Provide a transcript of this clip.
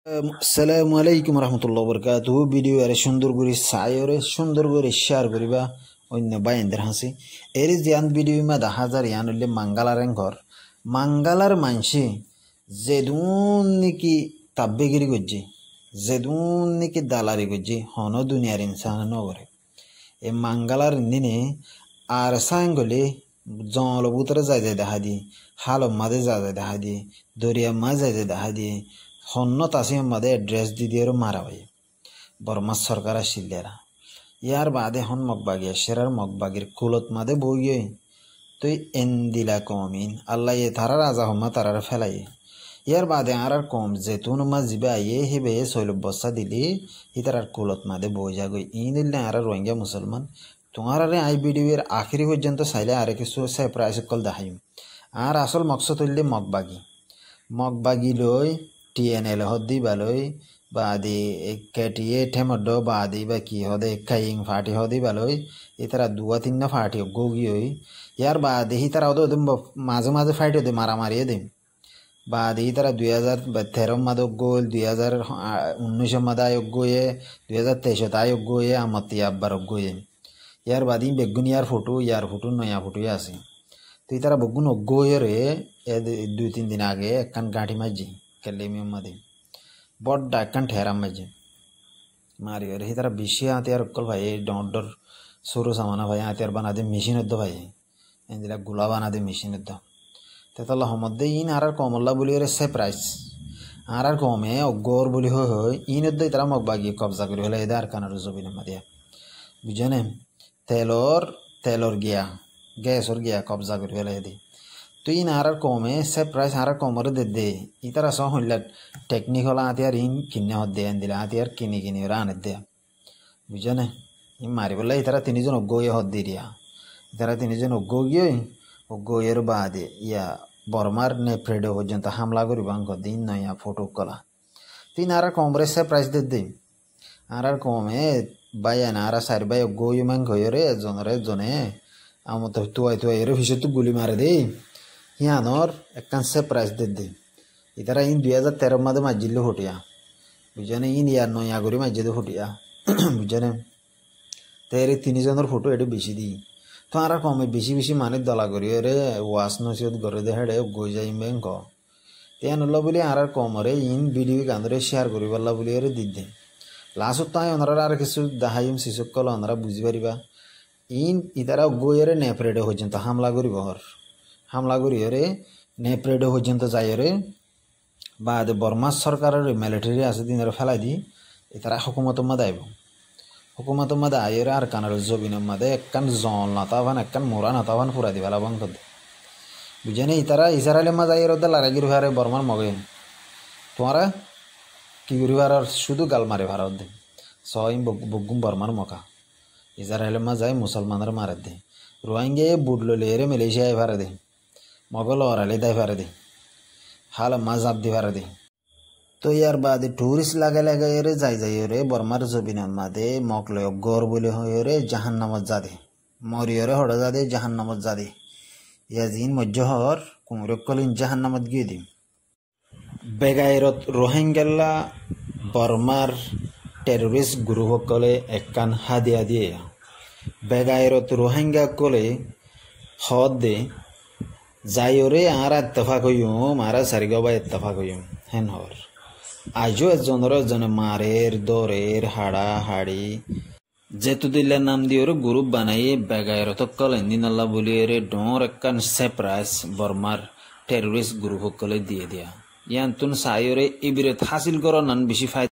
আসসালামু আলাইকুম রহমতুল্লাহ বরকাতুহু। ভিডিও আরে সুন্দর করে সায়রে সুন্দর করে শেয়ার করিবা অন্য বাইন্দের হাসি এর জিয়ান ভিডিও মা 10,000 ইয়ান হইলে মাঙ্গালারেন ঘর মাঙ্গালার মানসি যেদুন নাকি তাব্বেগিরি করছে যেদুন নাকি দালারি করছে হন দুনিয়ার ইনসান নগরে এ মাঙ্গালার দিনে আর সাঙ্গলে জলবুতরে যায় যায় দেখা দিয়ে হালম মাঝে যায় যায় দেখা দিয়ে দরিয়া মাঝে যায় যায় দেখা দিয়ে হন্য তাসিম মাদে এড্রেস দি দিয়ে মারা হয় বর্মা সরকার আসিলেরা ইয়ার বাদে হন মগবাগি সেরার মগবাগির কুলত মাদে বইয়ে তুই এন্দিলা কমিন আল্লাহ এ তারার রাজা হম্মা তারার ফেলাই ইয়ার বাদে আর কম যেতুন মা জিবে আইয়ে হেবে শৈল বস্তা দিলি ই তারার কুলত মাদে বই যাগই ই দিলে আর রোহিঙ্গা মুসলমান তোমার আরে আই ভিডিওর আখিরি পর্যন্ত চাইলে আর কিছু সারপ্রাইজ কল দেখাইম আর আসল মকসদ হইলে মগবাগি লই TNL হদ্দি বালই বাদি কেটিয়ে ঠেমড বাদি বা কি হদে কাইং ফাটি হদি বালই ইতারা দুয়া তিনটা ফাটি গোগি হই ইয়ার বাদে হি তারা ওদের মাঝে মাঝে ফাইট হদে মারামারিয়ে দিম বাদি তারা 2013 মাদক গোল 2019 মাদে আয়োগ গয়ে 2023 আয়োগ গয়ে আমতি আব্বার গয়ে ইয়ার বাদি বেগুন ইয়ার ফটো নয়া ফটো আছে তুই তারা বেগুন গয়ে রে 2-3 দিন আগে একখান গাঁঠি মাঝি কেলেমিয়াম মাদে বড় একখান ঠেরাম মাঝে মারি রে তারা বেশি হাতে আর কল ভাই ডর সরু সামানা ভাই হাতে আর বানা দে মেশিন হদ্দ ভাই এদিলা গুলা বানা দে মেশিন হদ্দ তেতলা হমদ্দে ইন আর কমল্লা বলি রে সারপ্রাইজ আর কমে অগর বলি হয় ইন হদ্দ তারা মগবাগি কবজা করি হলে এদার কানার জবিন মাদিয়া বুঝেনে তেলর গিয়া গ্যাসর গিয়া কবজা করি হলে এদি তুই ইন আর কমে সারপ্রাইজ আর কমরে দে ইতারা সহ হইলা টেকনিক হলা আতি আর ইন কিনে হদ্দে দিলা আতি আর কিনি ওরা আনে দে বুঝেনে ই মারি বললে ইতারা তিনজন অজ্ঞয়ে হদ্দি দিয়া ইতারা তিনজন অজ্ঞয়ের বাদে ইয়া বর্মার নেপ্রেডো পর্যন্ত হামলা করিব আঙ্ক দিন নয়া ফটো কলা তিন আর কমরে সারপ্রাইজ দে আর কমে বাইয়ানা আর সারি বাই অজ্ঞই মান গয়রে জনে আমার তো তুয়াই এর ভিসে তো গুলি মারে দে ইয়ানোর একখান সারপ্রাইজ দে ইতারা ইন 2013 মাদে মাজিলে হটিয়া বুঝানে ইন ইয়ার নয়া করে মাজিদে হটিয়া বুঝানে তেরে তিনজনের ফটো এটা বেশি দিই তো আর কমে বেশি মানে দলা করি রে ওয়াশ নসিয়ত করে দে হেডে গই যাই ব্যাংক তেন হল বলে আর কমরে ইন ভিডিও গানরে শেয়ার করি পারলা বলে রে দিদে লাস্টত তাই ওনারা আর কিছু দেখাইম শিশুক কল ওনারা বুঝি পারিবা ইন ইতারা গইরে নেপ্রেডে পর্যন্ত হামলা করি রে নেপ্রেডে পর্যন্ত যাই রে বাদে বর্মা সরকারের মিলিটারি আছে দিনের ফেলাই দি ইতারা হুকুমত মাদে আয়ের আর কানার জবিনের মাদে একখান জল নাতাবান একখান মোরা নাতাবান ফুরা দি ফেলা বন্ধ বুঝেনি ইতারা ইসরায়েলের মাঝে আয়ের ওদের লারাগির ভারে বর্মার মগে তোমারা কি করিবার আর শুধু গাল মারে ভারত দে সহিম বগুম বর্মার মকা ইসরায়েলের মাঝে যায় মুসলমানের মারে দে রোহিঙ্গা বুডলো লেরে মালয়েশিয়ায় ভারে দে মগল ওরালে দেয় ভারে দে হাল মাজাব দি ভারে দে তো ইয়ার বাদে টুরিস্ট লাগে রে যাই রে বর্মার জবিনের মাদে মকলে গর বলে হয় রে জাহান্নামত যাদে মরিয়রে হড়া যাদে জাহান্নামত যাদে ইয়াজিন মজ্জহর কুমরকলিন জাহান্নামত গিয়ে দিম বেগাইরত রোহিঙ্গাল্লা বর্মার টেররিস্ট গ্রুপকলে একখান হাদিয়া দিয়ে বেগাইরত রোহিঙ্গা কলে হদ দে যাইরে আর ইত্তেফাক হইম আর সারিগাবা ইত্তেফাক হইম হেন হর আজও একজনে মারের দরের হাড়া হাড়ি যেতু দিলে নাম দিয়ে গ্রুপ বানাইয়ে বেগাইরত কলে নিনাল্লা বলিয়ে রে ডর একখান সারপ্রাইজ বর্মার টেররিস্ট গ্রুপ কলে দিয়ে দিয়া ইয়ান তুন সাইরে ইবিরত হাসিল করো নান বেশি ফায়দা